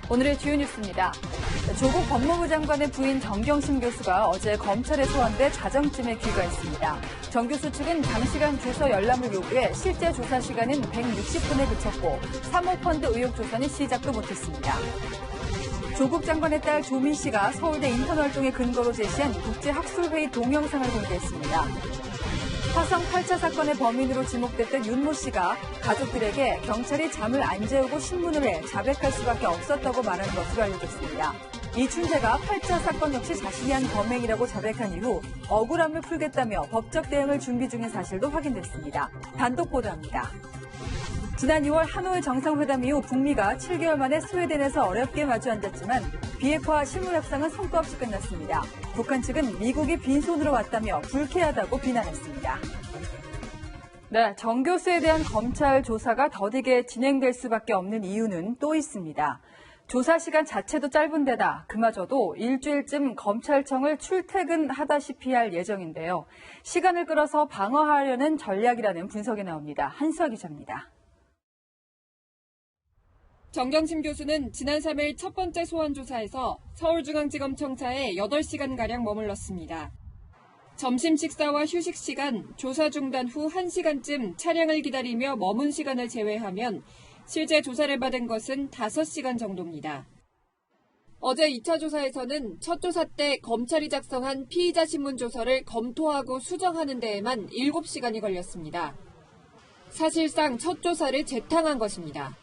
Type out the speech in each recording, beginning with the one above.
오늘의 주요 뉴스입니다. 조국 법무부 장관의 부인 정경심 교수가 어제 검찰에 소환돼 자정쯤에 귀가했습니다. 정 교수 측은 장시간 주서 열람을 요구해 실제 조사 시간은 160분에 그쳤고 사모펀드 의혹 조사는 시작도 못했습니다. 조국 장관의 딸 조민 씨가 서울대 인턴 활동의 근거로 제시한 국제학술회의 동영상을 공개했습니다. 화성 8차 사건의 범인으로 지목됐던 윤모 씨가 가족들에게 경찰이 잠을 안 재우고 신문을 해 자백할 수밖에 없었다고 말한 것으로 알려졌습니다. 이춘재가 8차 사건 역시 자신이 한 범행이라고 자백한 이후 억울함을 풀겠다며 법적 대응을 준비 중인 사실도 확인됐습니다. 단독 보도합니다. 지난 6월 하노이 정상회담 이후 북미가 7개월 만에 스웨덴에서 어렵게 마주 앉았지만 비핵화 실무 협상은 성과 없이 끝났습니다. 북한 측은 미국이 빈손으로 왔다며 불쾌하다고 비난했습니다. 네, 정 교수에 대한 검찰 조사가 더디게 진행될 수밖에 없는 이유는 또 있습니다. 조사 시간 자체도 짧은 데다 그마저도 일주일쯤 검찰청을 출퇴근하다시피 할 예정인데요. 시간을 끌어서 방어하려는 전략이라는 분석이 나옵니다. 한수아 기자입니다. 정경심 교수는 지난 3일 첫 번째 소환 조사에서 서울중앙지검 청사에 8시간가량 머물렀습니다. 점심 식사와 휴식 시간, 조사 중단 후 1시간쯤 차량을 기다리며 머문 시간을 제외하면 실제 조사를 받은 것은 5시간 정도입니다. 어제 2차 조사에서는 첫 조사 때 검찰이 작성한 피의자 신문 조서를 검토하고 수정하는 데에만 7시간이 걸렸습니다. 사실상 첫 조사를 재탕한 것입니다.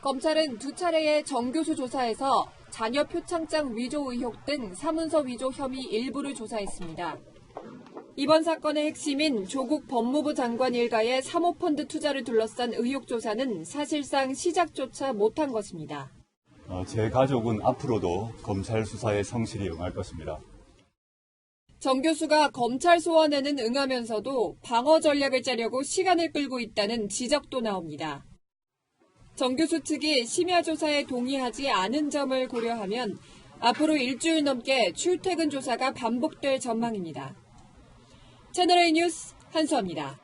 검찰은 두 차례의 정 교수 조사에서 자녀 표창장 위조 의혹 등 사문서 위조 혐의 일부를 조사했습니다. 이번 사건의 핵심인 조국 법무부 장관 일가의 사모펀드 투자를 둘러싼 의혹 조사는 사실상 시작조차 못한 것입니다. 제 가족은 앞으로도 검찰 수사에 성실히 응할 것입니다. 정 교수가 검찰 소환에는 응하면서도 방어 전략을 짜려고 시간을 끌고 있다는 지적도 나옵니다. 정 교수 측이 심야 조사에 동의하지 않은 점을 고려하면 앞으로 일주일 넘게 출퇴근 조사가 반복될 전망입니다. 채널A 뉴스 한수아입니다.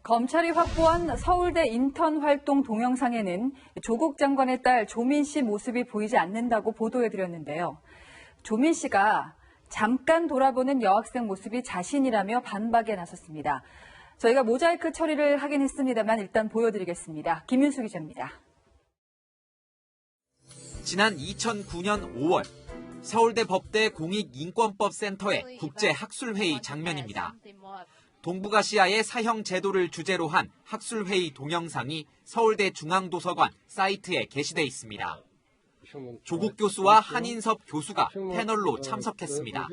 검찰이 확보한 서울대 인턴 활동 동영상에는 조국 장관의 딸 조민 씨 모습이 보이지 않는다고 보도해드렸는데요. 조민 씨가 잠깐 돌아보는 여학생 모습이 자신이라며 반박에 나섰습니다. 저희가 모자이크 처리를 하긴 했습니다만 일단 보여드리겠습니다. 김윤수 기자입니다. 지난 2009년 5월 서울대 법대 공익인권법센터의 국제학술회의 장면입니다. 동북아시아의 사형 제도를 주제로 한 학술회의 동영상이 서울대 중앙도서관 사이트에 게시돼 있습니다. 조국 교수와 한인섭 교수가 패널로 참석했습니다.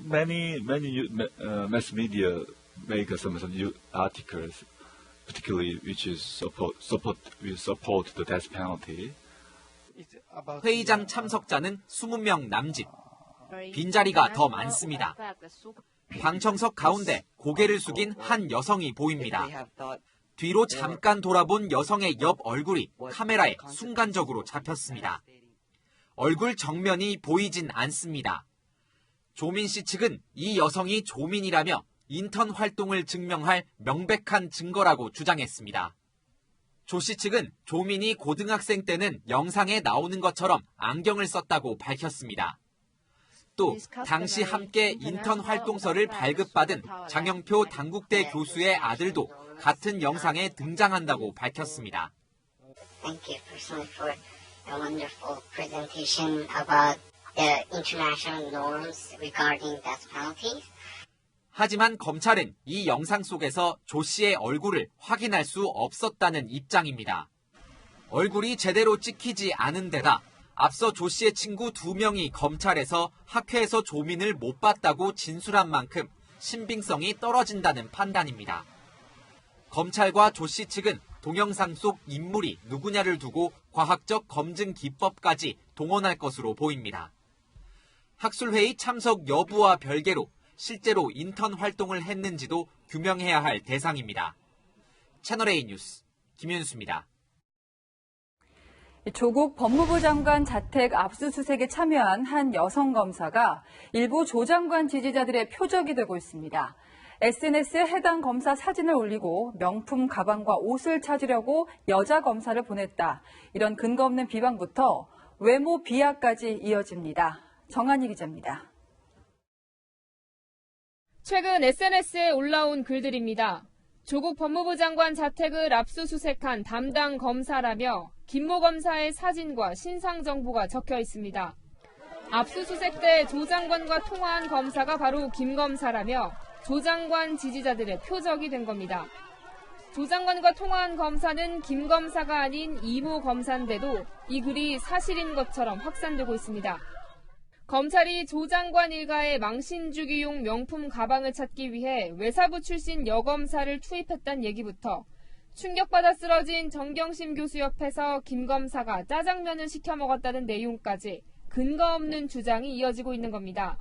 Many mass media make some new articles, particularly which is support the death penalty. 회의장 참석자는 20명 남짓. 빈자리가 더 많습니다. 방청석 가운데 고개를 숙인 한 여성이 보입니다. 뒤로 잠깐 돌아본 여성의 옆 얼굴이 카메라에 순간적으로 잡혔습니다. 얼굴 정면이 보이진 않습니다. 조민 씨 측은 이 여성이 조민이라며 인턴 활동을 증명할 명백한 증거라고 주장했습니다. 조 씨 측은 조민이 고등학생 때는 영상에 나오는 것처럼 안경을 썼다고 밝혔습니다. 또 당시 함께 인턴 활동서를 발급받은 장영표 당국대 교수의 아들도 같은 영상에 등장한다고 밝혔습니다. Thank you personally for a wonderful presentation about the international norms regarding death penalties. 하지만 검찰은 이 영상 속에서 조 씨의 얼굴을 확인할 수 없었다는 입장입니다. 얼굴이 제대로 찍히지 않은 데다 앞서 조 씨의 친구 2명이 검찰에서 학회에서 조민을 못 봤다고 진술한 만큼 신빙성이 떨어진다는 판단입니다. 검찰과 조 씨 측은 동영상 속 인물이 누구냐를 두고 과학적 검증 기법까지 동원할 것으로 보입니다. 학술회의 참석 여부와 별개로 실제로 인턴 활동을 했는지도 규명해야 할 대상입니다. 채널A 뉴스 김윤수입니다. 조국 법무부 장관 자택 압수수색에 참여한 한 여성 검사가 일부 조 장관 지지자들의 표적이 되고 있습니다. SNS에 해당 검사 사진을 올리고 명품 가방과 옷을 찾으려고 여자 검사를 보냈다. 이런 근거 없는 비방부터 외모 비하까지 이어집니다. 정한희 기자입니다. 최근 SNS에 올라온 글들입니다. 조국 법무부 장관 자택을 압수수색한 담당 검사라며 김모 검사의 사진과 신상 정보가 적혀 있습니다. 압수수색 때 조 장관과 통화한 검사가 바로 김 검사라며 조 장관 지지자들의 표적이 된 겁니다. 조 장관과 통화한 검사는 김 검사가 아닌 이모 검사인데도 이 글이 사실인 것처럼 확산되고 있습니다. 검찰이 조 장관 일가의 망신주기용 명품 가방을 찾기 위해 외사부 출신 여검사를 투입했다는 얘기부터 충격받아 쓰러진 정경심 교수 옆에서 김 검사가 짜장면을 시켜 먹었다는 내용까지 근거 없는 주장이 이어지고 있는 겁니다.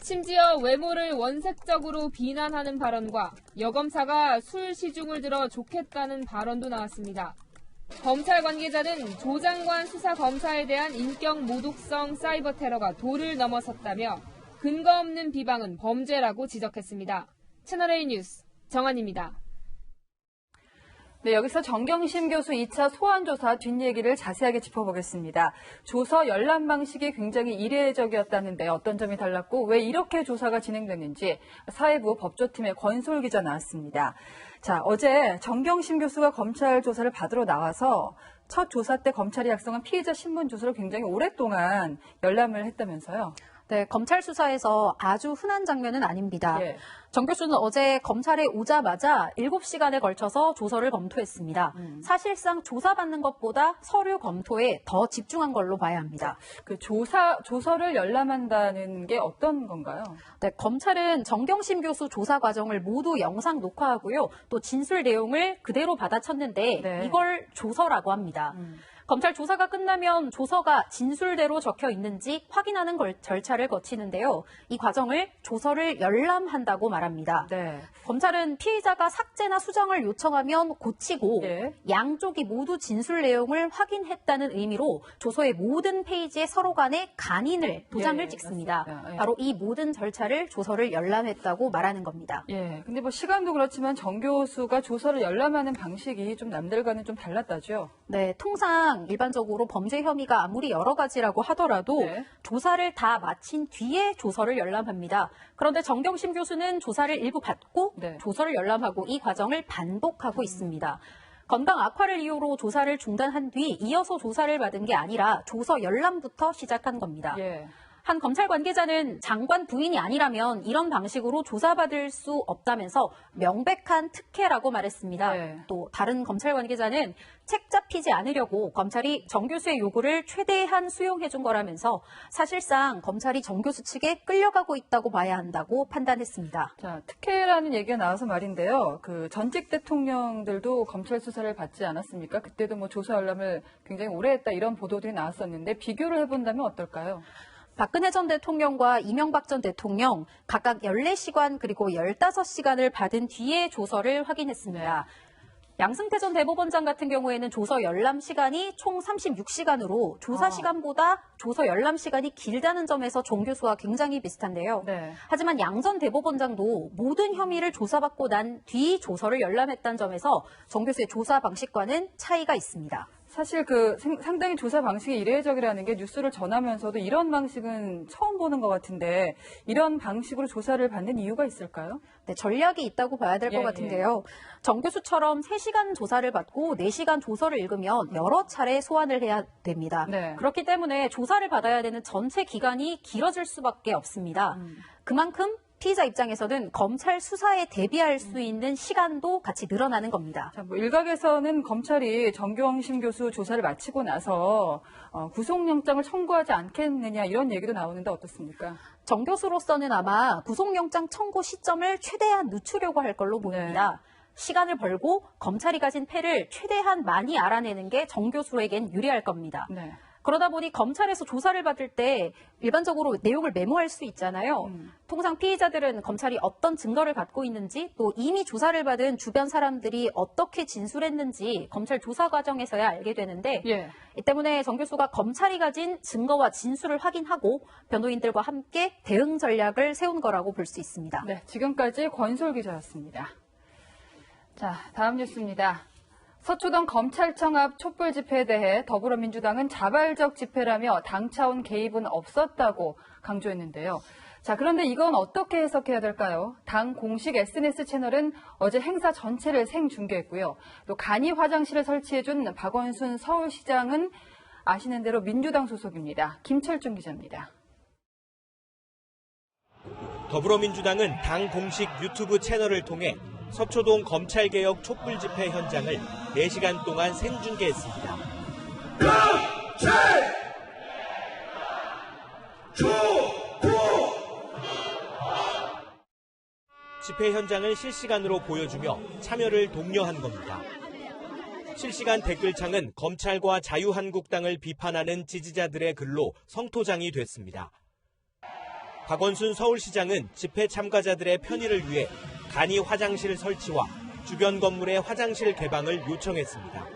심지어 외모를 원색적으로 비난하는 발언과 여검사가 술 시중을 들어 좋겠다는 발언도 나왔습니다. 검찰 관계자는 조 장관 수사 검사에 대한 인격 모독성 사이버 테러가 도를 넘어섰다며 근거 없는 비방은 범죄라고 지적했습니다. 채널A 뉴스 정한입니다. 네, 여기서 정경심 교수 2차 소환조사 뒷얘기를 자세하게 짚어보겠습니다. 조서 열람 방식이 굉장히 이례적이었다는데 어떤 점이 달랐고 왜 이렇게 조사가 진행됐는지 사회부 법조팀의 권솔 기자 나왔습니다. 자, 어제 정경심 교수가 검찰 조사를 받으러 나와서 첫 조사 때 검찰이 작성한 피의자 신분 조서를 굉장히 오랫동안 열람을 했다면서요? 네, 검찰 수사에서 아주 흔한 장면은 아닙니다. 예. 정 교수는 어제 검찰에 오자마자 7시간에 걸쳐서 조서를 검토했습니다. 사실상 조사받는 것보다 서류 검토에 더 집중한 걸로 봐야 합니다. 그 조서를 열람한다는 게 어떤 건가요? 네, 검찰은 정경심 교수 조사 과정을 모두 영상 녹화하고요. 또 진술 내용을 그대로 받아쳤는데 네. 이걸 조서라고 합니다. 검찰 조사가 끝나면 조서가 진술대로 적혀 있는지 확인하는 절차를 거치는데요. 이 과정을 조서를 열람한다고 말합니다. 네. 검찰은 피의자가 삭제나 수정을 요청하면 고치고 예. 양쪽이 모두 진술 내용을 확인했다는 의미로 조서의 모든 페이지에 서로 간의 간인을 도장을 예, 찍습니다. 맞습니다. 예. 바로 이 모든 절차를 조서를 열람했다고 말하는 겁니다. 예. 근데 뭐 시간도 그렇지만 정 교수가 조서를 열람하는 방식이 좀 남들과는 좀 달랐다죠? 네, 통상 일반적으로 범죄 혐의가 아무리 여러 가지라고 하더라도 네. 조사를 다 마친 뒤에 조서를 열람합니다. 그런데 정경심 교수는 조사를 일부 받고 네. 조서를 열람하고 이 과정을 반복하고 있습니다. 건강 악화를 이유로 조사를 중단한 뒤 이어서 조사를 받은 게 아니라 조서 열람부터 시작한 겁니다. 예. 한 검찰 관계자는 장관 부인이 아니라면 이런 방식으로 조사받을 수 없다면서 명백한 특혜라고 말했습니다. 네. 또 다른 검찰 관계자는 책 잡히지 않으려고 검찰이 정 교수의 요구를 최대한 수용해준 거라면서 사실상 검찰이 정 교수 측에 끌려가고 있다고 봐야 한다고 판단했습니다. 자, 특혜라는 얘기가 나와서 말인데요. 그 전직 대통령들도 검찰 수사를 받지 않았습니까? 그때도 뭐 조사 열람을 굉장히 오래 했다 이런 보도들이 나왔었는데 비교를 해본다면 어떨까요? 박근혜 전 대통령과 이명박 전 대통령 각각 14시간 그리고 15시간을 받은 뒤에 조서를 확인했습니다. 양승태 전 대법원장 같은 경우에는 조서 열람 시간이 총 36시간으로 조사 시간보다 조서 열람 시간이 길다는 점에서 정 교수와 굉장히 비슷한데요. 네. 하지만 양 전 대법원장도 모든 혐의를 조사받고 난 뒤 조서를 열람했다는 점에서 정 교수의 조사 방식과는 차이가 있습니다. 사실 상당히 조사 방식이 이례적이라는 게 뉴스를 전하면서도 이런 방식은 처음 보는 것 같은데 이런 방식으로 조사를 받는 이유가 있을까요? 네, 전략이 있다고 봐야 될 것 예, 같은데요. 정 교수처럼 3시간 조사를 받고 4시간 조서를 읽으면 여러 차례 소환을 해야 됩니다. 네. 그렇기 때문에 조사를 받아야 되는 전체 기간이 길어질 수밖에 없습니다. 그만큼 피의자 입장에서는 검찰 수사에 대비할 수 있는 시간도 같이 늘어나는 겁니다. 자, 뭐 일각에서는 검찰이 정경심 교수 조사를 마치고 나서 구속영장을 청구하지 않겠느냐 이런 얘기도 나오는데 어떻습니까? 정 교수로서는 아마 구속영장 청구 시점을 최대한 늦추려고 할 걸로 보입니다. 시간을 벌고 검찰이 가진 패를 최대한 많이 알아내는 게 정 교수에겐 유리할 겁니다. 네. 그러다 보니 검찰에서 조사를 받을 때 일반적으로 내용을 메모할 수 있잖아요. 통상 피의자들은 검찰이 어떤 증거를 갖고 있는지 또 이미 조사를 받은 주변 사람들이 어떻게 진술했는지 검찰 조사 과정에서야 알게 되는데 이 때문에 정 교수가 검찰이 가진 증거와 진술을 확인하고 변호인들과 함께 대응 전략을 세운 거라고 볼 수 있습니다. 네, 지금까지 권솔 기자였습니다. 자, 다음 뉴스입니다. 서초동 검찰청 앞 촛불 집회에 대해 더불어민주당은 자발적 집회라며 당 차원 개입은 없었다고 강조했는데요. 자, 그런데 이건 어떻게 해석해야 될까요? 당 공식 SNS 채널은 어제 행사 전체를 생중계했고요. 또 간이 화장실을 설치해준 박원순 서울시장은 아시는 대로 민주당 소속입니다. 김철중 기자입니다. 더불어민주당은 당 공식 유튜브 채널을 통해 서초동 검찰개혁 촛불 집회 현장을 4시간 동안 생중계했습니다. 집회 현장을 실시간으로 보여주며 참여를 독려한 겁니다. 실시간 댓글창은 검찰과 자유한국당을 비판하는 지지자들의 글로 성토장이 됐습니다. 박원순 서울시장은 집회 참가자들의 편의를 위해 간이 화장실 설치와 주변 건물의 화장실 개방을 요청했습니다.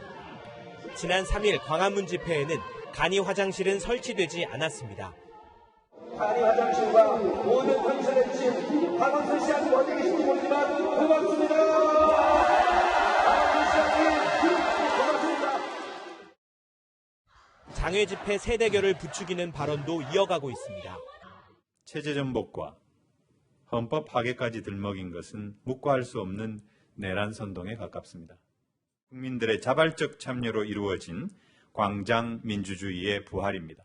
지난 3일 광화문 집회에는 간이 화장실은 설치되지 않았습니다. 간이 화장실과 모든 건설의 집 박원순 시장이 어디 계신지 모르지만 고맙습니다. 박원순 시장님 고맙습니다. 장외 집회 세 대결을 부추기는 발언도 이어가고 있습니다. 체제 전복과 헌법 파괴까지 들먹인 것은 묵과할 수 없는 내란 선동에 가깝습니다. 국민들의 자발적 참여로 이루어진 광장 민주주의의 부활입니다.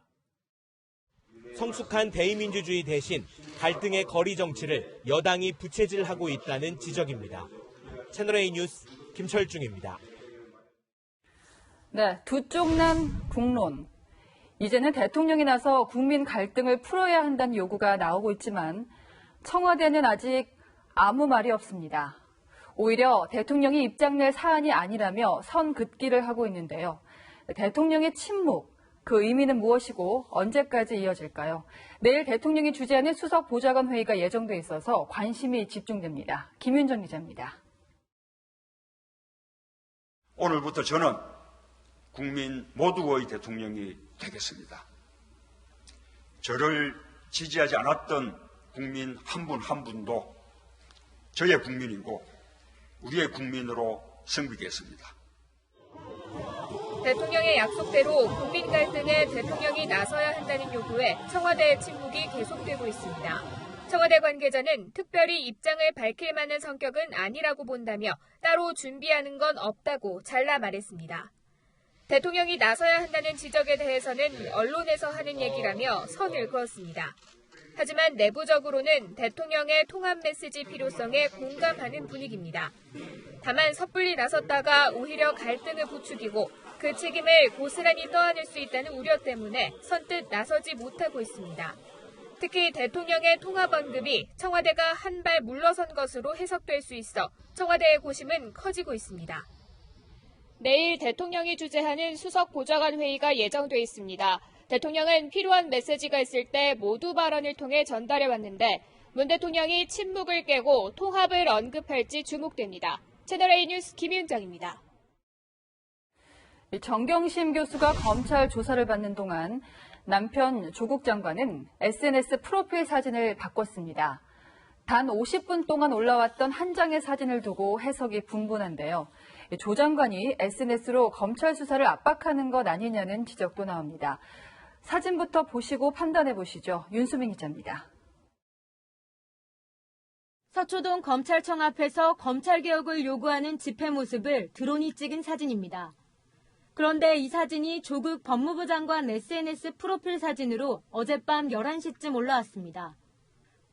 성숙한 대의민주주의 대신 갈등의 거리 정치를 여당이 부채질하고 있다는 지적입니다. 채널A 뉴스 김철중입니다. 네, 두 쪽 난 국론. 이제는 대통령이 나서 국민 갈등을 풀어야 한다는 요구가 나오고 있지만 청와대는 아직 아무 말이 없습니다. 오히려 대통령이 입장 낼 사안이 아니라며 선 긋기를 하고 있는데요. 대통령의 침묵, 그 의미는 무엇이고 언제까지 이어질까요? 내일 대통령이 주재하는 수석 보좌관 회의가 예정돼 있어서 관심이 집중됩니다. 김윤정 기자입니다. 오늘부터 저는 국민 모두의 대통령이 되겠습니다. 저를 지지하지 않았던 국민 한 분 한 분도 저의 국민이고 우리의 국민으로 섬기겠습니다. 대통령의 약속대로 국민 갈등에 대통령이 나서야 한다는 요구에 청와대의 침묵이 계속되고 있습니다. 청와대 관계자는 특별히 입장을 밝힐 만한 성격은 아니라고 본다며 따로 준비하는 건 없다고 잘라 말했습니다. 대통령이 나서야 한다는 지적에 대해서는 언론에서 하는 얘기라며 선을 그었습니다. 하지만 내부적으로는 대통령의 통합 메시지 필요성에 공감하는 분위기입니다. 다만 섣불리 나섰다가 오히려 갈등을 부추기고 그 책임을 고스란히 떠안을 수 있다는 우려 때문에 선뜻 나서지 못하고 있습니다. 특히 대통령의 통합 언급이 청와대가 한 발 물러선 것으로 해석될 수 있어 청와대의 고심은 커지고 있습니다. 내일 대통령이 주재하는 수석 보좌관 회의가 예정돼 있습니다. 대통령은 필요한 메시지가 있을 때 모두 발언을 통해 전달해 왔는데 문 대통령이 침묵을 깨고 통합을 언급할지 주목됩니다. 채널A 뉴스 김윤정입니다. 정경심 교수가 검찰 조사를 받는 동안 남편 조국 장관은 SNS 프로필 사진을 바꿨습니다. 단 50분 동안 올라왔던 한 장의 사진을 두고 해석이 분분한데요. 조 장관이 SNS로 검찰 수사를 압박하는 것 아니냐는 지적도 나옵니다. 사진부터 보시고 판단해 보시죠. 윤수민 기자입니다. 서초동 검찰청 앞에서 검찰개혁을 요구하는 집회 모습을 드론이 찍은 사진입니다. 그런데 이 사진이 조국 법무부 장관 SNS 프로필 사진으로 어젯밤 11시쯤 올라왔습니다.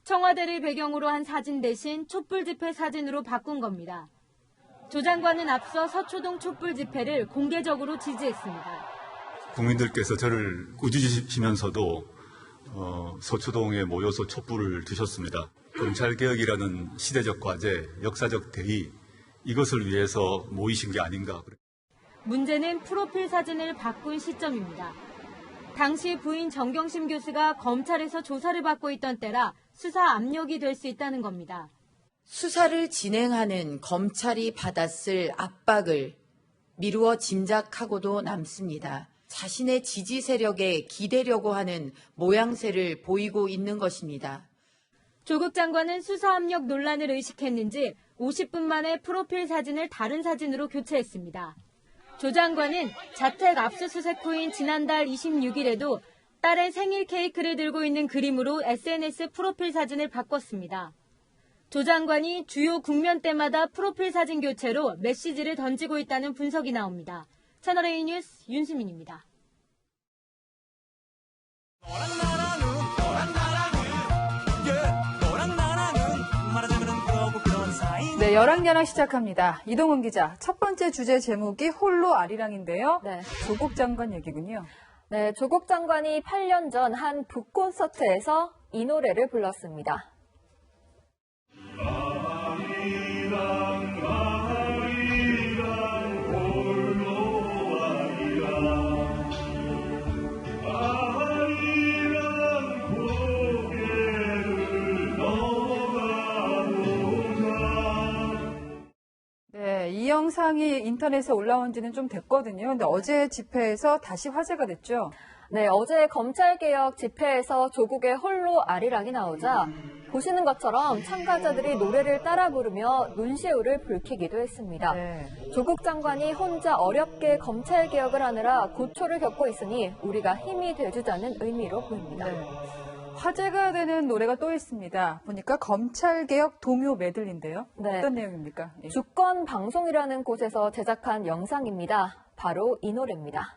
청와대를 배경으로 한 사진 대신 촛불 집회 사진으로 바꾼 겁니다. 조 장관은 앞서 서초동 촛불 집회를 공개적으로 지지했습니다. 국민들께서 저를 꾸짖으시면서도 서초동에 모여서 촛불을 드셨습니다. 검찰개혁이라는 시대적 과제, 역사적 대의, 이것을 위해서 모이신 게 아닌가. 문제는 프로필 사진을 바꾼 시점입니다. 당시 부인 정경심 교수가 검찰에서 조사를 받고 있던 때라 수사 압력이 될 수 있다는 겁니다. 수사를 진행하는 검찰이 받았을 압박을 미루어 짐작하고도 남습니다. 자신의 지지 세력에 기대려고 하는 모양새를 보이고 있는 것입니다. 조국 장관은 수사 압력 논란을 의식했는지 50분 만에 프로필 사진을 다른 사진으로 교체했습니다. 조 장관은 자택 압수수색 후인 지난달 26일에도 딸의 생일 케이크를 들고 있는 그림으로 SNS 프로필 사진을 바꿨습니다. 조 장관이 주요 국면 때마다 프로필 사진 교체로 메시지를 던지고 있다는 분석이 나옵니다. 채널A 뉴스 윤수민입니다. 네, 여랑야랑 시작합니다. 이동훈 기자, 첫 번째 주제 제목이 홀로 아리랑인데요. 네. 조국 장관 얘기군요. 네, 조국 장관이 8년 전 한 북콘서트에서 이 노래를 불렀습니다. 네, 이 영상이 인터넷에 올라온 지는 좀 됐거든요. 근데 어제 집회에서 다시 화제가 됐죠. 네, 어제 검찰개혁 집회에서 조국의 홀로 아리랑이 나오자 보시는 것처럼 참가자들이 노래를 따라 부르며 눈시울을 붉히기도 했습니다. 네. 조국 장관이 혼자 어렵게 검찰개혁을 하느라 고초를 겪고 있으니 우리가 힘이 돼주자는 의미로 보입니다. 네. 화제가 되는 노래가 또 있습니다. 보니까 검찰개혁 동요 메들리인데요. 네. 어떤 내용입니까? 예. 주권 방송이라는 곳에서 제작한 영상입니다. 바로 이 노래입니다.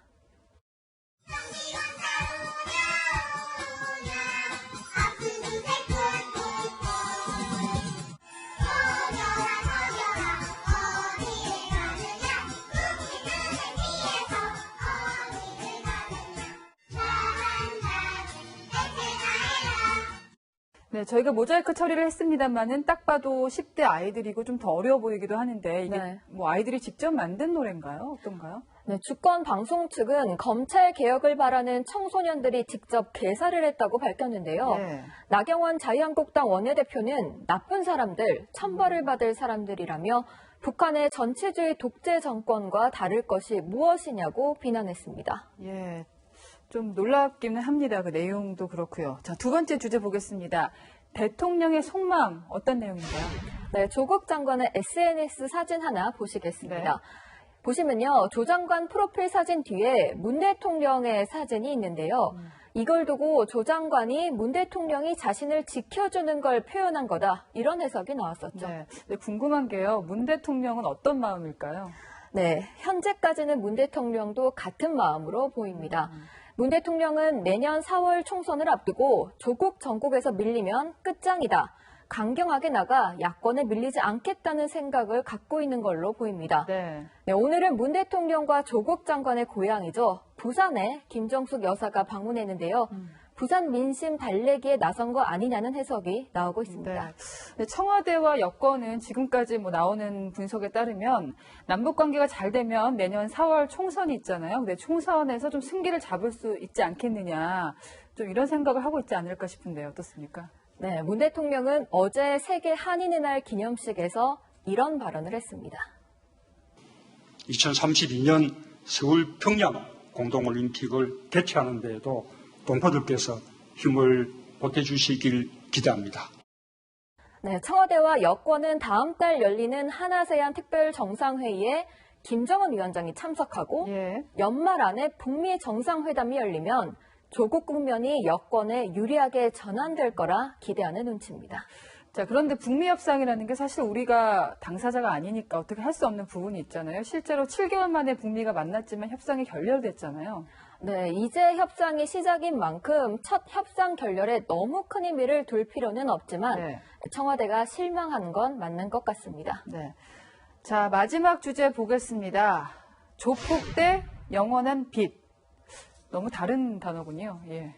네, 저희가 모자이크 처리를 했습니다만은 딱 봐도 10대 아이들이고 좀 더 어려워 보이기도 하는데 이게 네. 뭐 아이들이 직접 만든 노래인가요? 어떤가요? 네, 주권 방송 측은 검찰 개혁을 바라는 청소년들이 직접 개사를 했다고 밝혔는데요. 네. 나경원 자유한국당 원내대표는 나쁜 사람들, 천벌을 받을 사람들이라며 북한의 전체주의 독재 정권과 다를 것이 무엇이냐고 비난했습니다. 예, 좀 놀랍기는 합니다. 그 내용도 그렇고요. 자, 두 번째 주제 보겠습니다. 대통령의 속마음 어떤 내용인가요? 네, 조국 장관의 SNS 사진 하나 보시겠습니다. 네. 보시면요, 조 장관 프로필 사진 뒤에 문 대통령의 사진이 있는데요. 이걸 두고 조 장관이 문 대통령이 자신을 지켜주는 걸 표현한 거다. 이런 해석이 나왔었죠. 네. 네, 궁금한 게요. 문 대통령은 어떤 마음일까요? 네, 현재까지는 문 대통령도 같은 마음으로 보입니다. 문 대통령은 내년 4월 총선을 앞두고 조국 정국에서 밀리면 끝장이다. 강경하게 나가 야권에 밀리지 않겠다는 생각을 갖고 있는 걸로 보입니다. 네. 네, 오늘은 문 대통령과 조국 장관의 고향이죠. 부산에 김정숙 여사가 방문했는데요. 부산 민심 달래기에 나선 거 아니냐는 해석이 나오고 있습니다. 네, 청와대와 여권은 지금까지 뭐 나오는 분석에 따르면 남북 관계가 잘 되면 내년 4월 총선이 있잖아요. 근데 총선에서 좀 승기를 잡을 수 있지 않겠느냐, 좀 이런 생각을 하고 있지 않을까 싶은데요. 어떻습니까? 네, 문 대통령은 어제 세계 한인의 날 기념식에서 이런 발언을 했습니다. 2032년 서울 평양 공동올림픽을 개최하는 데에도 동포들께서 힘을 보태주시길 기대합니다. 네, 청와대와 여권은 다음 달 열리는 한아세안 특별 정상회의에 김정은 위원장이 참석하고 연말 안에 북미 정상회담이 열리면 조국 국면이 여권에 유리하게 전환될 거라 기대하는 눈치입니다. 자, 그런데 북미 협상이라는 게 사실 우리가 당사자가 아니니까 어떻게 할 수 없는 부분이 있잖아요. 실제로 7개월 만에 북미가 만났지만 협상이 결렬됐잖아요. 네, 이제 협상이 시작인 만큼 첫 협상 결렬에 너무 큰 의미를 둘 필요는 없지만 청와대가 실망한 건 맞는 것 같습니다. 네. 자, 마지막 주제 보겠습니다. 조폭 대 영원한 빚. 너무 다른 단어군요. 예.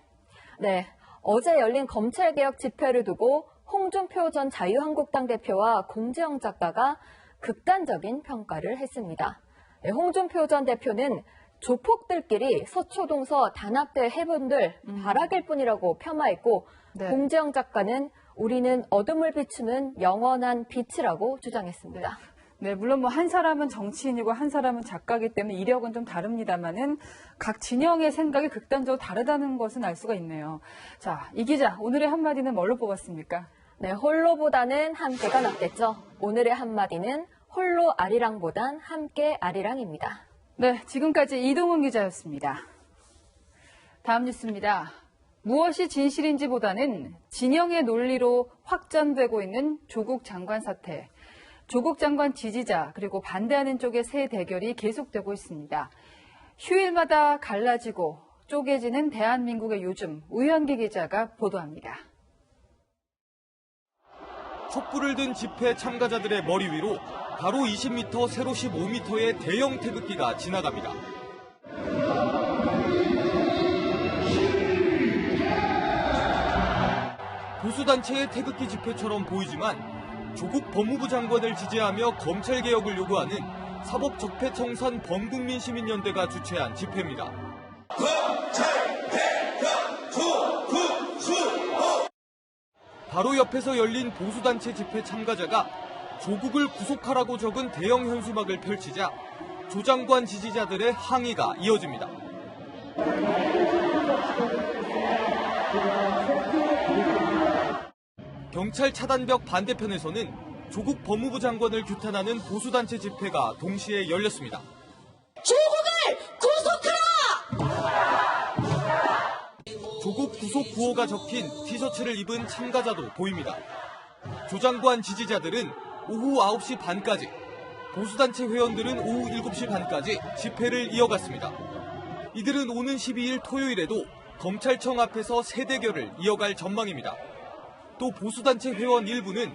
네, 어제 열린 검찰개혁 집회를 두고 홍준표 전 자유한국당 대표와 공지영 작가가 극단적인 평가를 했습니다. 네, 홍준표 전 대표는 조폭들끼리 서초동서 단합될 해분들 바라길 뿐이라고 폄하했고 네. 공재영 작가는 우리는 어둠을 비추는 영원한 빛이라고 주장했습니다. 네, 물론 뭐 한 사람은 정치인이고 한 사람은 작가이기 때문에 이력은 좀 다릅니다만은 각 진영의 생각이 극단적으로 다르다는 것은 알 수가 있네요. 자, 이 기자, 오늘의 한마디는 뭘로 뽑았습니까? 네, 홀로보다는 함께가 낫겠죠. 오늘의 한마디는 홀로 아리랑보단 함께 아리랑입니다. 네, 지금까지 이동훈 기자였습니다. 다음 뉴스입니다. 무엇이 진실인지보다는 진영의 논리로 확전되고 있는 조국 장관 사태. 조국 장관 지지자 그리고 반대하는 쪽의 새 대결이 계속되고 있습니다. 휴일마다 갈라지고 쪼개지는 대한민국의 요즘, 우현기 기자가 보도합니다. 촛불을 든 집회 참가자들의 머리 위로 가로 20m, 세로 15m의 대형 태극기가 지나갑니다. 보수단체의 태극기 집회처럼 보이지만 조국 법무부 장관을 지지하며 검찰개혁을 요구하는 사법적폐청산 범국민시민연대가 주최한 집회입니다. 바로 옆에서 열린 보수단체 집회 참가자가 조국을 구속하라고 적은 대형 현수막을 펼치자 조 장관 지지자들의 항의가 이어집니다. 경찰 차단벽 반대편에서는 조국 법무부 장관을 규탄하는 보수단체 집회가 동시에 열렸습니다. 조국을 구속하라! 조국 구속 구호가 적힌 티셔츠를 입은 참가자도 보입니다. 조 장관 지지자들은 오후 9시 반까지, 보수단체 회원들은 오후 7시 반까지 집회를 이어갔습니다. 이들은 오는 12일 토요일에도 검찰청 앞에서 새 대결을 이어갈 전망입니다. 또 보수단체 회원 일부는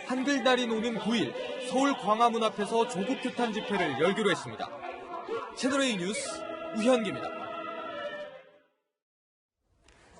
한글날인 오는 9일 서울 광화문 앞에서 조국 규탄 집회를 열기로 했습니다. 채널A 뉴스 우현기입니다.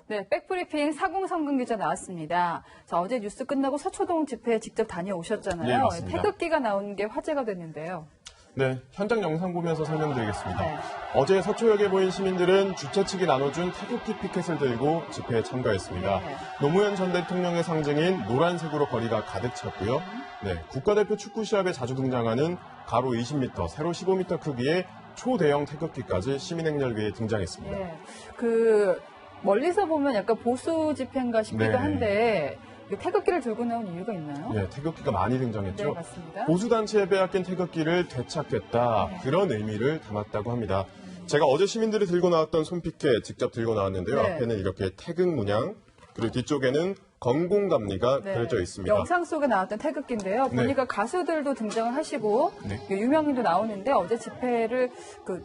네, 백브리핑 사공성근 기자 나왔습니다. 자, 어제 뉴스 끝나고 서초동 집회에 직접 다녀오셨잖아요. 네, 맞습니다. 태극기가 나온 게 화제가 됐는데요. 네, 현장 영상 보면서 설명드리겠습니다. 네. 어제 서초역에 모인 시민들은 주최 측이 나눠준 태극기 피켓을 들고 집회에 참가했습니다. 네. 노무현 전 대통령의 상징인 노란색으로 거리가 가득 찼고요. 네, 국가대표 축구 시합에 자주 등장하는 가로 20m, 세로 15m 크기의 초대형 태극기까지 시민행렬 위에 등장했습니다. 네, 멀리서 보면 약간 보수 집회인가 싶기도 네. 한데 태극기를 들고 나온 이유가 있나요? 네, 태극기가 많이 등장했죠. 네, 맞습니다. 보수단체에 빼앗긴 태극기를 되찾겠다, 네. 그런 의미를 담았다고 합니다. 제가 어제 시민들이 들고 나왔던 손피켓 직접 들고 나왔는데요. 네. 앞에는 이렇게 태극 문양, 그리고 뒤쪽에는 건공감리가 네, 그려져 있습니다. 영상 속에 나왔던 태극기인데요. 네. 보니까 가수들도 등장을 하시고 네. 유명인도 나오는데 어제 집회를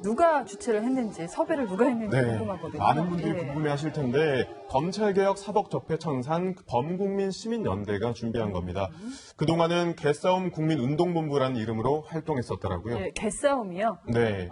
누가 주최를 했는지, 섭외를 누가 했는지 네, 궁금하거든요. 많은 분들이 예. 궁금해하실 텐데 검찰개혁 사법적폐청산 범국민시민연대가 준비한 겁니다. 그동안은 개싸움 국민운동본부라는 이름으로 활동했었더라고요. 예, 개싸움이요? 네.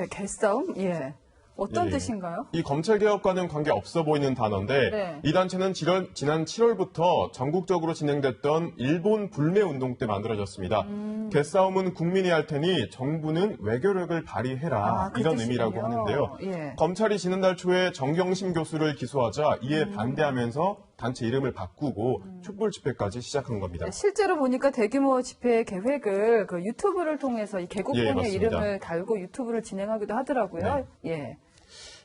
개싸움? 예. 어떤 예. 뜻인가요? 이 검찰개혁과는 관계 없어 보이는 단어인데 네. 이 단체는 지난 7월부터 전국적으로 진행됐던 일본 불매운동 때 만들어졌습니다. 개싸움은 국민이 할 테니 정부는 외교력을 발휘해라, 그 이런 뜻이군요. 의미라고 하는데요. 예. 검찰이 지난달 초에 정경심 교수를 기소하자 이에 반대하면서 단체 이름을 바꾸고 촛불 집회까지 시작한 겁니다. 실제로 보니까 대규모 집회 계획을 유튜브를 통해서 이 예, 개국공의 맞습니다. 이름을 달고 유튜브를 진행하기도 하더라고요. 네. 예.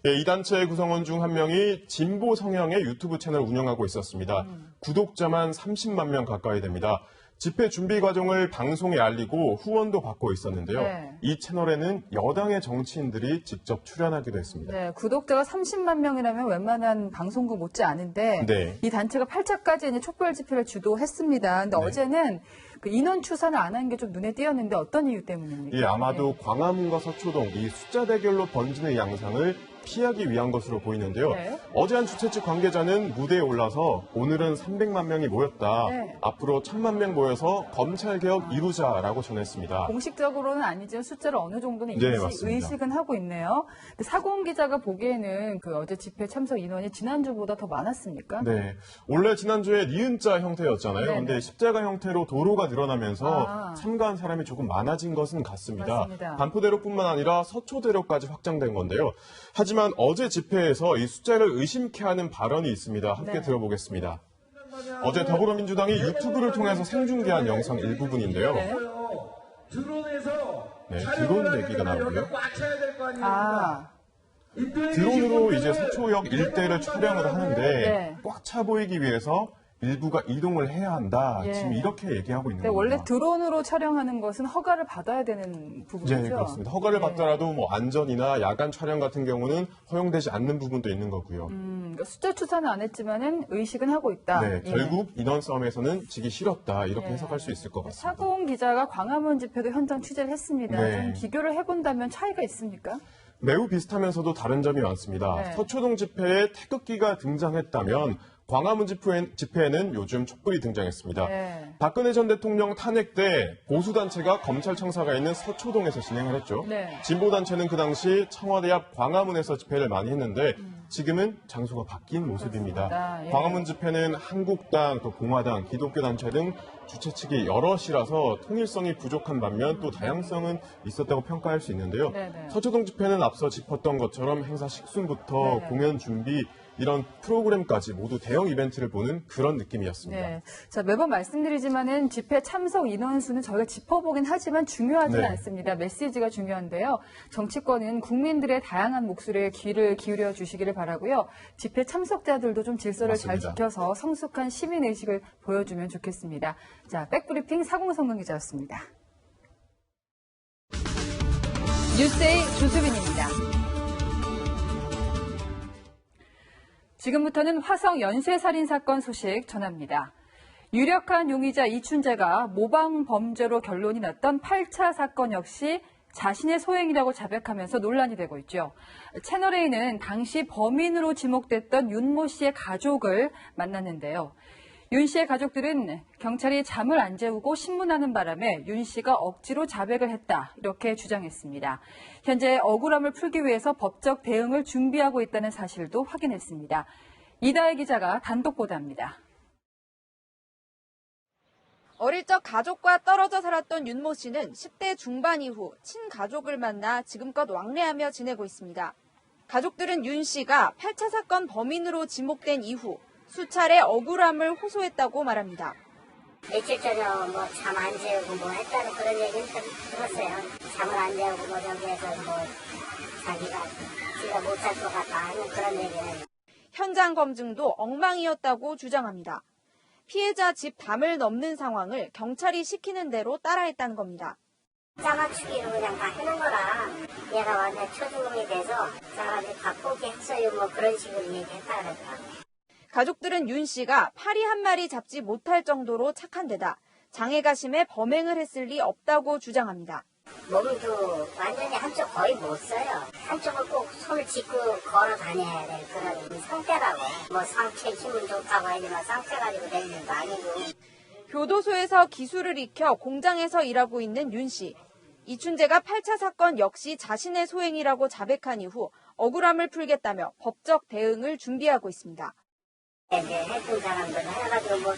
예, 이 단체의 구성원 중 한 명이 진보 성향의 유튜브 채널을 운영하고 있었습니다. 구독자만 30만 명 가까이 됩니다. 집회 준비 과정을 방송에 알리고 후원도 받고 있었는데요. 네. 이 채널에는 여당의 정치인들이 직접 출연하기도 했습니다. 네, 구독자가 30만 명이라면 웬만한 방송국 못지 않은데 네. 이 단체가 8차까지 이제 촛불 집회를 주도했습니다. 근데 네. 어제는 인원 추산을 안 한 게 좀 눈에 띄었는데 어떤 이유 때문입니까? 예, 아마도 광화문과 서초동 이 숫자 대결로 번지는 양상을 피하기 위한 것으로 보이는데요. 네. 어제 한 주최 측 관계자는 무대에 올라서 오늘은 300만 명이 모였다. 네. 앞으로 1000만 명 모여서 검찰개혁 이루자라고 전했습니다. 공식적으로는 아니지만 숫자를 어느 정도는 네, 맞습니다. 의식은 하고 있네요. 근데 사공 기자가 보기에는 그 어제 집회 참석 인원이 지난주보다 더 많았습니까? 네. 원래 지난주에 니은자 형태였잖아요. 네네. 근데 십자가 형태로 도로가 늘어나면서 아. 참가한 사람이 조금 많아진 것은 같습니다. 맞습니다. 반포대로뿐만 아니라 서초대로까지 확장된 건데요. 하지만 어제 집회에서 이 숫자를 의심케 하는 발언이 있습니다. 함께 네. 들어보겠습니다. 어제 더불어민주당이 유튜브를 통해서 생중계한 영상 일부분인데요. 네. 네, 드론 얘기가 나오고요. 아, 드론으로 이제 서초역 일대를 촬영을 하는데 네. 꽉 차 보이기 위해서 일부가 이동을 해야 한다. 예. 지금 이렇게 얘기하고 있는 근데 겁니다. 원래 드론으로 촬영하는 것은 허가를 받아야 되는 부분이죠? 네, 그렇습니다. 허가를 네. 받더라도 뭐 안전이나 야간 촬영 같은 경우는 허용되지 않는 부분도 있는 거고요. 그러니까 숫자 추산은 안 했지만은 의식은 하고 있다. 네, 예. 결국 인원 싸움에서는 지기 싫었다. 이렇게 예. 해석할 수 있을 것 같습니다. 사공 기자가 광화문 집회도 현장 취재를 했습니다. 네. 좀 비교를 해본다면 차이가 있습니까? 매우 비슷하면서도 다른 점이 많습니다. 네. 서초동 집회에 태극기가 등장했다면 광화문 집회에는 요즘 촛불이 등장했습니다. 네. 박근혜 전 대통령 탄핵 때 보수단체가 검찰 청사가 있는 서초동에서 진행을 했죠. 네. 진보단체는 그 당시 청와대 앞 광화문에서 집회를 많이 했는데 지금은 장소가 바뀐 모습입니다. 그렇습니다. 예. 광화문 집회는 한국당, 또 공화당, 기독교 단체 등 주최 측이 여럿이라서 통일성이 부족한 반면 또 다양성은 있었다고 평가할 수 있는데요. 네네. 서초동 집회는 앞서 짚었던 것처럼 행사 식순부터 네네. 공연 준비, 이런 프로그램까지 모두 대형 이벤트를 보는 그런 느낌이었습니다. 네. 자, 매번 말씀드리지만은 집회 참석 인원수는 저희가 짚어보긴 하지만 중요하지는 네. 않습니다. 메시지가 중요한데요. 정치권은 국민들의 다양한 목소리에 귀를 기울여 주시기를 바라고요. 집회 참석자들도 좀 질서를 잘 맞습니다. 지켜서 성숙한 시민의식을 보여주면 좋겠습니다. 자, 백브리핑 사공성경 기자였습니다. 뉴스의 조수빈입니다. 지금부터는 화성 연쇄살인 사건 소식 전합니다. 유력한 용의자 이춘재가 모방 범죄로 결론이 났던 8차 사건 역시 자신의 소행이라고 자백하면서 논란이 되고 있죠. 채널A는 당시 범인으로 지목됐던 윤모 씨의 가족을 만났는데요. 윤 씨의 가족들은 경찰이 잠을 안 재우고 신문하는 바람에 윤 씨가 억지로 자백을 했다, 이렇게 주장했습니다. 현재 억울함을 풀기 위해서 법적 대응을 준비하고 있다는 사실도 확인했습니다. 이다혜 기자가 단독 보도합니다. 어릴 적 가족과 떨어져 살았던 윤모 씨는 10대 중반 이후 친가족을 만나 지금껏 왕래하며 지내고 있습니다. 가족들은 윤 씨가 8차 사건 범인으로 지목된 이후 수차례 억울함을 호소했다고 말합니다. 며칠 전에 뭐 잠 안 재우고 뭐 했다는 그런 얘기는 들었어요. 잠을 안 재우고 뭐 저기에서 뭐 자기가 못 살 것 같다 하는 그런 얘기는. 현장 검증도 엉망이었다고 주장합니다. 피해자 집 담을 넘는 상황을 경찰이 시키는 대로 따라했다는 겁니다. 짜맞추기로 그냥 다 해놓은 거라 얘가 완전 초중공이 돼서 사람들이 다 포기했어요 뭐 그런 식으로 얘기했다 그랬더라고요. 가족들은 윤 씨가 파리 한 마리 잡지 못할 정도로 착한 데다 장애가 심해 범행을 했을 리 없다고 주장합니다. 몸도 완전히 한쪽 거의 못 써요. 한쪽을 꼭 손을 짚고 걸어 다녀야 될 그런 상태라고. 뭐 상체 힘은 좋다고 하지만 상체 가지고 다니는 거 아니고. 교도소에서 기술을 익혀 공장에서 일하고 있는 윤 씨. 이춘재가 8차 사건 역시 자신의 소행이라고 자백한 이후 억울함을 풀겠다며 법적 대응을 준비하고 있습니다. 이제 했던 사람들 해가지고 뭐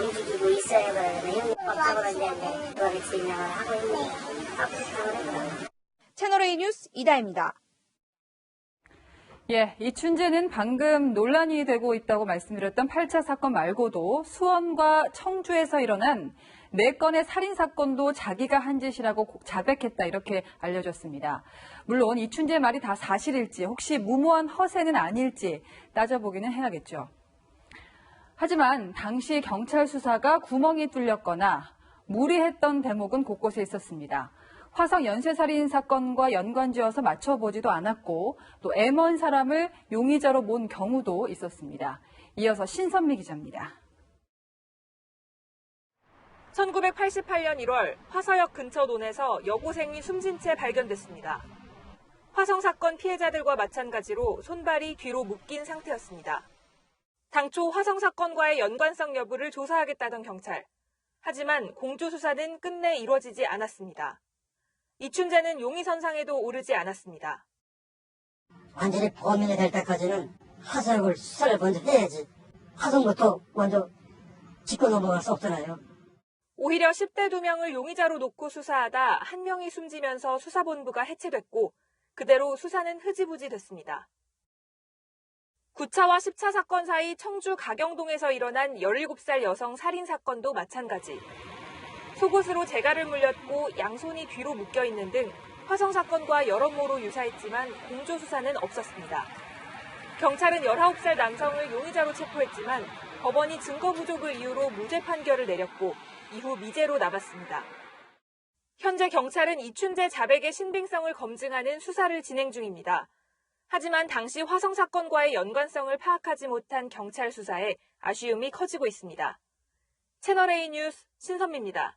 움직이고 있어요. 그러면 형법적으로 이제 그거를 진행을 하고 있는 거예요. 채널A 뉴스 이다혜입니다. 예, 이춘재는 방금 논란이 되고 있다고 말씀드렸던 8차 사건 말고도 수원과 청주에서 일어난 4건의 살인사건도 자기가 한 짓이라고 자백했다, 이렇게 알려졌습니다. 물론 이춘재의 말이 다 사실일지 혹시 무모한 허세는 아닐지 따져보기는 해야겠죠. 하지만 당시 경찰 수사가 구멍이 뚫렸거나 무리했던 대목은 곳곳에 있었습니다. 화성 연쇄살인 사건과 연관지어서 맞춰보지도 않았고 또 M1 사람을 용의자로 몬 경우도 있었습니다. 이어서 신선미 기자입니다. 1988년 1월 화서역 근처 논에서 여고생이 숨진 채 발견됐습니다. 화성 사건 피해자들과 마찬가지로 손발이 뒤로 묶인 상태였습니다. 당초 화성 사건과의 연관성 여부를 조사하겠다던 경찰. 하지만 공조 수사는 끝내 이루어지지 않았습니다. 이춘재는 용의선상에도 오르지 않았습니다. 완전히 범인이 될 때까지는 화성을 수사를 먼저 해야지. 화성부터 먼저 짚고 넘어갈 수 없잖아요. 오히려 10대 2명을 용의자로 놓고 수사하다 한 명이 숨지면서 수사본부가 해체됐고 그대로 수사는 흐지부지 됐습니다. 9차와 10차 사건 사이 청주 가경동에서 일어난 17살 여성 살인 사건도 마찬가지. 속옷으로 재갈을 물렸고 양손이 뒤로 묶여 있는 등 화성 사건과 여러모로 유사했지만 공조 수사는 없었습니다. 경찰은 19살 남성을 용의자로 체포했지만 법원이 증거 부족을 이유로 무죄 판결을 내렸고 이후 미제로 나갔습니다. 현재 경찰은 이춘재 자백의 신빙성을 검증하는 수사를 진행 중입니다. 하지만 당시 화성 사건과의 연관성을 파악하지 못한 경찰 수사에 아쉬움이 커지고 있습니다. 채널A 뉴스 신선미입니다.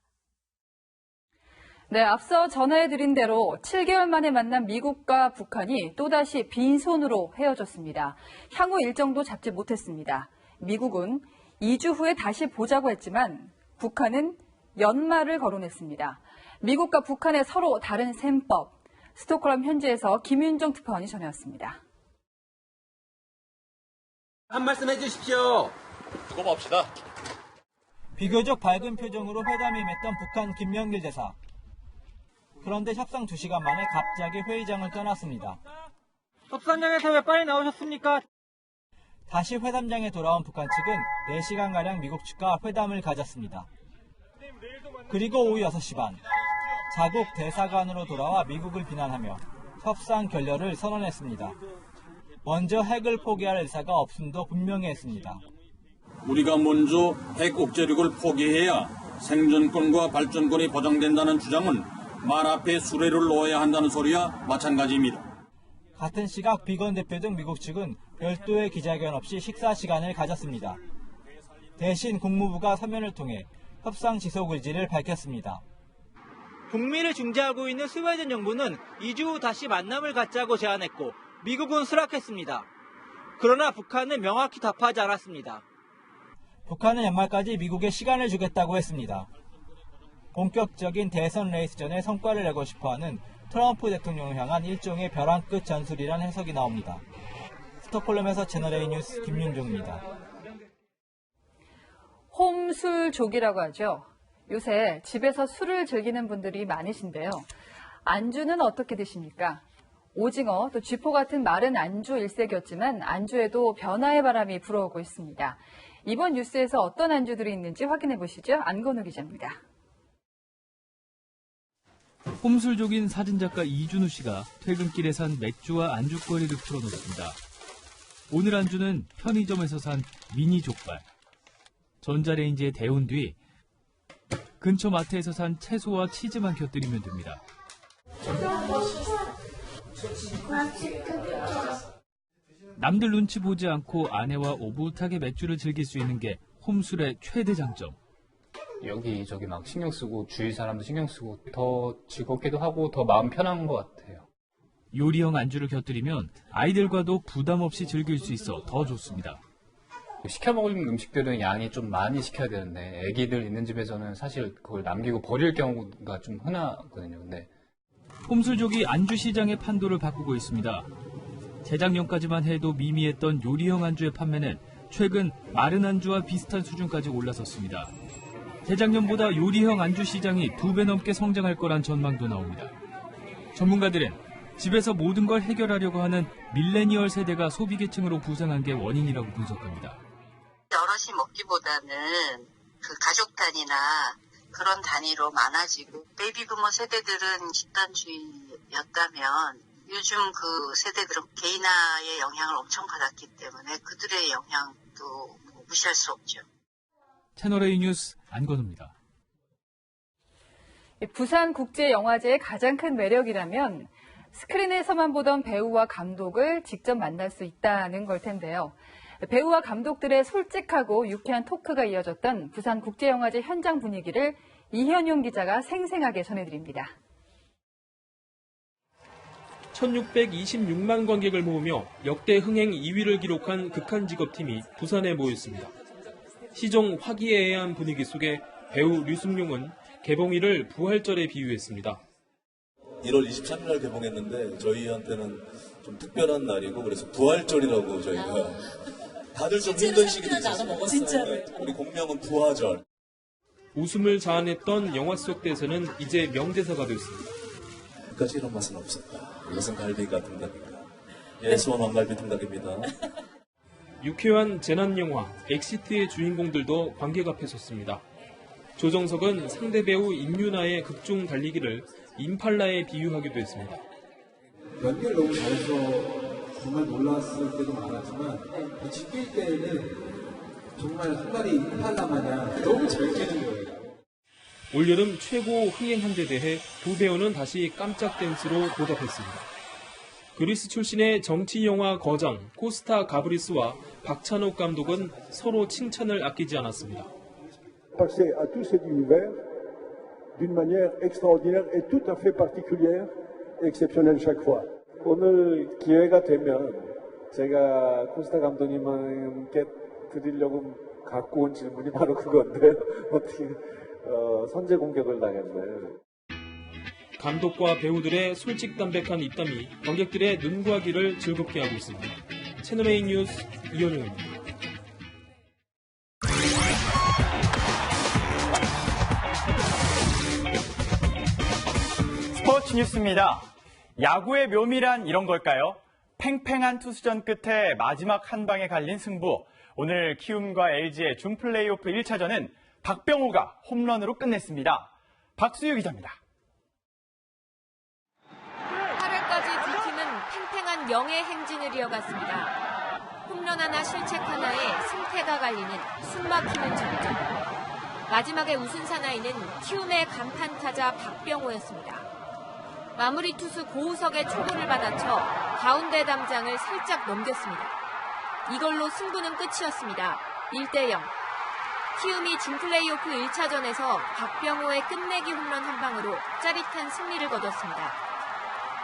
네, 앞서 전해드린 대로 7개월 만에 만난 미국과 북한이 또다시 빈손으로 헤어졌습니다. 향후 일정도 잡지 못했습니다. 미국은 2주 후에 다시 보자고 했지만 북한은 연말을 거론했습니다. 미국과 북한의 서로 다른 셈법. 스톡홀름 현지에서 김윤정 특파원이 전해왔습니다. 한 말씀 해주십시오. 두고 봅시다. 비교적 밝은 표정으로 회담에 임했던 북한 김명길 대사. 그런데 협상 2시간 만에 갑자기 회의장을 떠났습니다. 협상장에서 왜 빨리 나오셨습니까? 다시 회담장에 돌아온 북한 측은 4시간가량 미국 측과 회담을 가졌습니다. 그리고 오후 6시 반, 자국 대사관으로 돌아와 미국을 비난하며 협상 결렬을 선언했습니다. 먼저 핵을 포기할 의사가 없음도 분명히 했습니다. 우리가 먼저 핵 억제력을 포기해야 생존권과 발전권이 보장된다는 주장은 말 앞에 수레를 놓아야 한다는 소리와 마찬가지입니다. 같은 시각 비건 대표 등 미국 측은 별도의 기자회견 없이 식사 시간을 가졌습니다. 대신 국무부가 서면을 통해 협상 지속 의지를 밝혔습니다. 북미를 중재하고 있는 스웨덴 정부는 2주 후 다시 만남을 갖자고 제안했고 미국은 수락했습니다. 그러나 북한은 명확히 답하지 않았습니다. 북한은 연말까지 미국에 시간을 주겠다고 했습니다. 본격적인 대선 레이스 전에 성과를 내고 싶어하는 트럼프 대통령을 향한 일종의 벼랑 끝 전술이란 해석이 나옵니다. 스톡홀름에서 채널A 뉴스 김윤종입니다. 홈술족이라고 하죠. 요새 집에서 술을 즐기는 분들이 많으신데요. 안주는 어떻게 드십니까? 오징어, 또 쥐포 같은 마른 안주 일색이었지만 안주에도 변화의 바람이 불어오고 있습니다. 이번 뉴스에서 어떤 안주들이 있는지 확인해 보시죠. 안건우 기자입니다. 홈술족인 사진작가 이준우 씨가 퇴근길에 산 맥주와 안주거리를 풀어놓습니다. 오늘 안주는 편의점에서 산 미니 족발. 전자레인지에 데운 뒤 근처 마트에서 산 채소와 치즈만 곁들이면 됩니다. 남들 눈치 보지 않고 아내와 오붓하게 맥주를 즐길 수 있는 게 홈술의 최대 장점. 여기저기 막 신경 쓰고 주위 사람도 신경 쓰고 더 즐겁기도 하고 더 마음 편한 것 같아요. 요리형 안주를 곁들이면 아이들과도 부담 없이 즐길 수 있어 더 좋습니다. 시켜 먹을 음식들은 양이 좀 많이 시켜야 되는데 애기들 있는 집에서는 사실 그걸 남기고 버릴 경우가 좀 흔하거든요. 근데 홈술족이 안주 시장의 판도를 바꾸고 있습니다. 재작년까지만 해도 미미했던 요리형 안주의 판매는 최근 마른 안주와 비슷한 수준까지 올라섰습니다. 재작년보다 요리형 안주 시장이 2배 넘게 성장할 거란 전망도 나옵니다. 전문가들은 집에서 모든 걸 해결하려고 하는 밀레니얼 세대가 소비계층으로 부상한 게 원인이라고 분석합니다. 여럿이 먹기보다는 그 가족 단위나 그런 단위로 많아지고 베이비부머 세대들은 집단주의였다면 요즘 그 세대들은 개인화의 영향을 엄청 받았기 때문에 그들의 영향도 무시할 수 없죠. 채널A 뉴스 안건우입니다. 부산국제영화제의 가장 큰 매력이라면 스크린에서만 보던 배우와 감독을 직접 만날 수 있다는 걸 텐데요. 배우와 감독들의 솔직하고 유쾌한 토크가 이어졌던 부산국제영화제 현장 분위기를 이현용 기자가 생생하게 전해드립니다. 1626만 관객을 모으며 역대 흥행 2위를 기록한 극한직업팀이 부산에 모였습니다. 시종 화기애애한 분위기 속에 배우 류승룡은 개봉일을 부활절에 비유했습니다. 1월 23일 날 개봉했는데 저희한테는 좀 특별한 날이고 그래서 부활절이라고 저희가 다들 좀 힘든 시기도 있었어요. 진짜로. 우리 공명은 부활절. 웃음을 자아냈던 영화 속 대사는 이제 명대사가 됐습니다. 끝까지 이런 맛은 없었다. 이것은 갈비가 통닭인가. 예, 수원 왕갈비 통닭입니다. 유쾌한 재난영화 엑시트의 주인공들도 관객 앞에 섰습니다. 조정석은 상대 배우 임윤아의 극중 달리기를 임팔라에 비유하기도 했습니다. 연기를 너무 잘해서 정말 놀랐을 때도 많았지만 집길 때는 정말 한 마리 임팔라 마냥 너무 잘 깨는 거예요. 올여름 최고 흥행한데 대해 두 배우는 다시 깜짝 댄스로 보답했습니다. 그리스 출신의 정치영화 거장 코스타 가브리스와 박찬욱 감독은 서로 칭찬을 아끼지 않았습니다. Passer à tous cet univers d'une manière extraordinaire et tout à fait particulière et exceptionnelle chaque fois. 오늘 기회가 되면 제가 코스타 감독님께 드리려고 갖고 온 질문이 바로 그건데요. 어떻게 선제 공격을 당했네. 감독과 배우들의 솔직담백한 입담이 관객들의 눈과 귀를 즐겁게 하고 있습니다. 채널A 뉴스 이현우입니다. 스포츠 뉴스입니다. 야구의 묘미란 이런 걸까요? 팽팽한 투수전 끝에 마지막 한 방에 갈린 승부. 오늘 키움과 LG의 준 플레이오프 1차전은 박병호가 홈런으로 끝냈습니다. 박수유 기자입니다. 8회까지 두 팀은 팽팽한 영의 행진을 이어갔습니다. 홈런 하나 실책 하나에 승패가 갈리는 숨막히는 전적. 마지막에 우승 사나이는 키움의 간판 타자 박병호였습니다. 마무리 투수 고우석의 초구를 받아쳐 가운데 담장을 살짝 넘겼습니다. 이걸로 승부는 끝이었습니다. 1대0. 키움이 준플레이오프 1차전에서 박병호의 끝내기 홈런 한 방으로 짜릿한 승리를 거뒀습니다.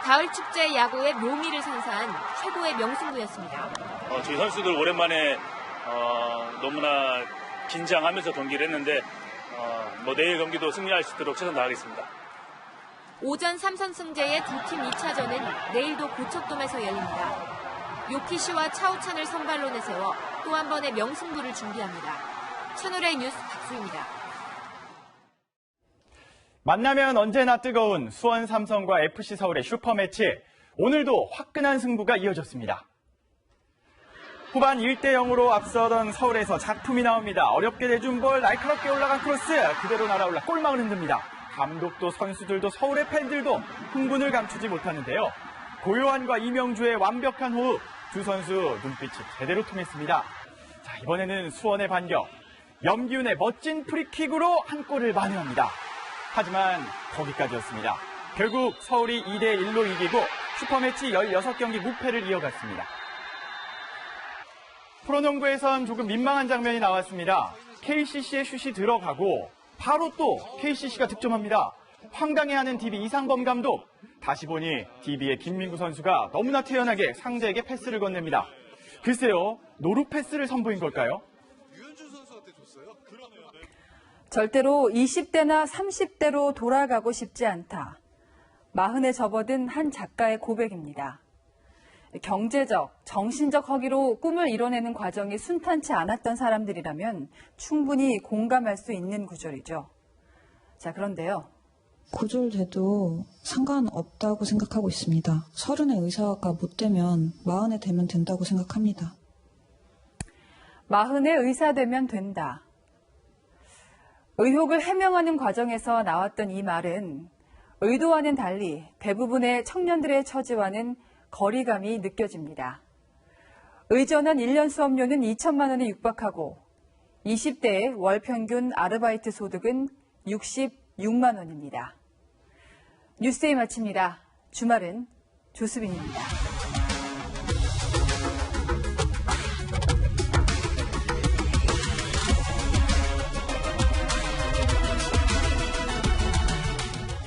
가을 축제 야구의 묘미를 선사한 최고의 명승부였습니다. 저희 선수들 오랜만에 너무나 긴장하면서 경기를 했는데 내일 경기도 승리할 수 있도록 최선 다하겠습니다. 오전 3선승제의 두 팀 2차전은 내일도 고척돔에서 열립니다. 요키시와 차우찬을 선발로 내세워 또 한 번의 명승부를 준비합니다. 채널A 뉴스 박수입니다. 만나면 언제나 뜨거운 수원 삼성과 FC 서울의 슈퍼매치. 오늘도 화끈한 승부가 이어졌습니다. 후반 1대0으로 앞서던 서울에서 작품이 나옵니다. 어렵게 내준 볼, 날카롭게 올라간 크로스, 그대로 날아올라 골망을 흔듭니다. 감독도 선수들도 서울의 팬들도 흥분을 감추지 못하는데요. 고요한과 이명주의 완벽한 호흡, 두 선수 눈빛이 제대로 통했습니다. 자, 이번에는 수원의 반격. 염기훈의 멋진 프리킥으로 한 골을 만회합니다. 하지만 거기까지였습니다. 결국 서울이 2대1로 이기고 슈퍼매치 16경기 무패를 이어갔습니다. 프로농구에선 조금 민망한 장면이 나왔습니다. KCC의 슛이 들어가고 바로 또 KCC가 득점합니다. 황당해하는 DB 이상범 감독. 다시 보니 DB의 김민구 선수가 너무나 태연하게 상대에게 패스를 건넵니다. 글쎄요, 노루 패스를 선보인 걸까요? 절대로 20대나 30대로 돌아가고 싶지 않다. 마흔에 접어든 한 작가의 고백입니다. 경제적, 정신적 허기로 꿈을 이뤄내는 과정이 순탄치 않았던 사람들이라면 충분히 공감할 수 있는 구절이죠. 자, 그런데요. 고졸돼도 상관없다고 생각하고 있습니다. 30에 의사가 못 되면 40에 되면 된다고 생각합니다. 40에 의사 되면 된다. 의혹을 해명하는 과정에서 나왔던 이 말은 의도와는 달리 대부분의 청년들의 처지와는 거리감이 느껴집니다. 의전한 1년 수업료는 2천만 원에 육박하고 20대의 월 평균 아르바이트 소득은 66만 원입니다. 뉴스데이 마칩니다. 주말은 조수빈입니다.